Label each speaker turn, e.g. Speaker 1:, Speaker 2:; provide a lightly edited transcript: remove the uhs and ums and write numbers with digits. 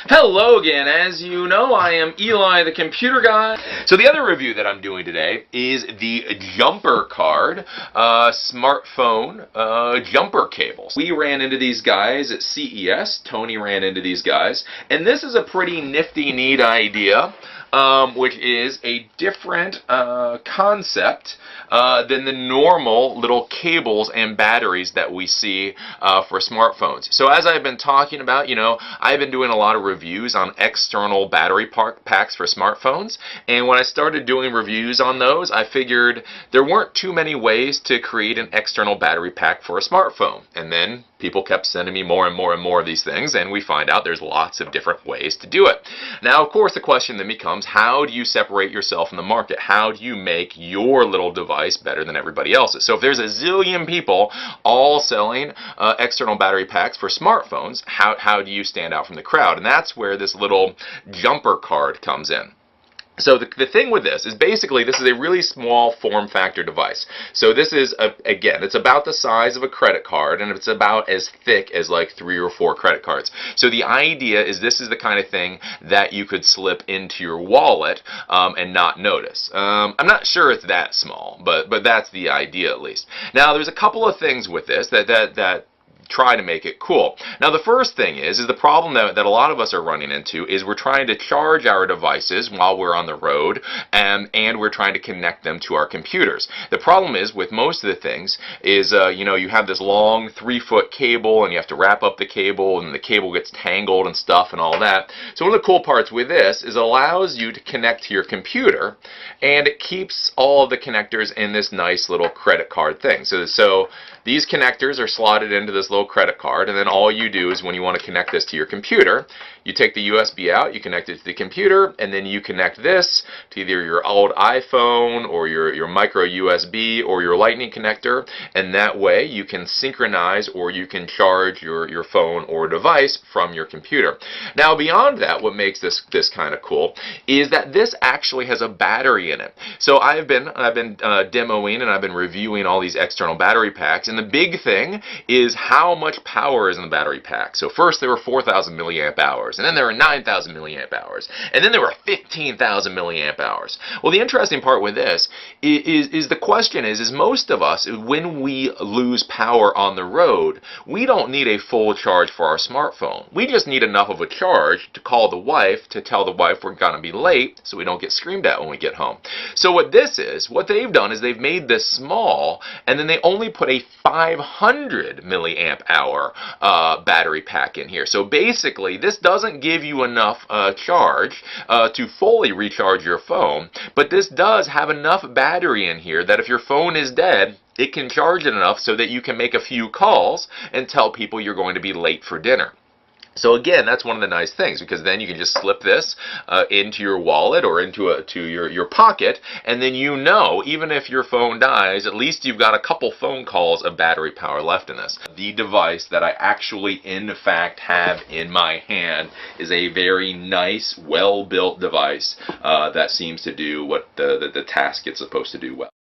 Speaker 1: Hello again. As you know, I am Eli the Computer Guy. So the other review that I'm doing today is the Jumper Card smartphone jumper cables. We ran into these guys at CES. Tony ran into these guys. And this is a pretty nifty, neat idea. Which is a different concept than the normal little cables and batteries that we see for smartphones. So as I've been talking about, I've been doing a lot of reviews on external battery packs for smartphones, and when I started doing reviews on those, I figured there weren't too many ways to create an external battery pack for a smartphone. And then people kept sending me more and more and more of these things, and we find out there's lots of different ways to do it. Now, of course, the question then becomes, how do you separate yourself in the market? How do you make your little device better than everybody else's? So if there's a zillion people all selling external battery packs for smartphones, how do you stand out from the crowd? And that's where this little jumper card comes in. So the thing with this is basically this is a really small form factor device. So this is, again, it's about the size of a credit card, and it's about as thick as like 3 or 4 credit cards. So the idea is this is the kind of thing that you could slip into your wallet and not notice. I'm not sure it's that small, but that's the idea at least. Now there's a couple of things with this that try to make it cool. Now the first thing is the problem that a lot of us are running into is we're trying to charge our devices while we're on the road, and we're trying to connect them to our computers. The problem is with most of the things is you have this long 3-foot cable, and you have to wrap up the cable, and the cable gets tangled and stuff and all that. So one of the cool parts with this is it allows you to connect to your computer, and it keeps all of the connectors in this nice little credit card thing. So these connectors are slotted into this little credit card, and then all you do is when you want to connect this to your computer, you take the USB out, you connect it to the computer, and then you connect this to either your old iPhone or your micro USB or your Lightning connector, and that way you can synchronize or you can charge your phone or device from your computer. Now beyond that, what makes this kind of cool is that this actually has a battery in it. So I've been demoing and I've been reviewing all these external battery packs, and the big thing is how much power is in the battery pack. So first there were 4,000 milliamp hours, and then there were 9,000 milliamp hours, and then there were 15,000 milliamp hours. Well, the interesting part with this is the question is most of us, when we lose power on the road, we don't need a full charge for our smartphone. We just need enough of a charge to call the wife to tell the wife we're going to be late so we don't get screamed at when we get home. So what they've done is they've made this small, and then they only put a 500 milliamp hour battery pack in here. So basically this doesn't give you enough charge to fully recharge your phone, but this does have enough battery in here that if your phone is dead, it can charge it enough so that you can make a few calls and tell people you're going to be late for dinner. So again, that's one of the nice things, because then you can just slip this into your wallet or into your pocket, and then even if your phone dies, at least you've got a couple phone calls of battery power left in this. The device that I actually in fact have in my hand is a very nice, well-built device that seems to do what the task it's supposed to do well.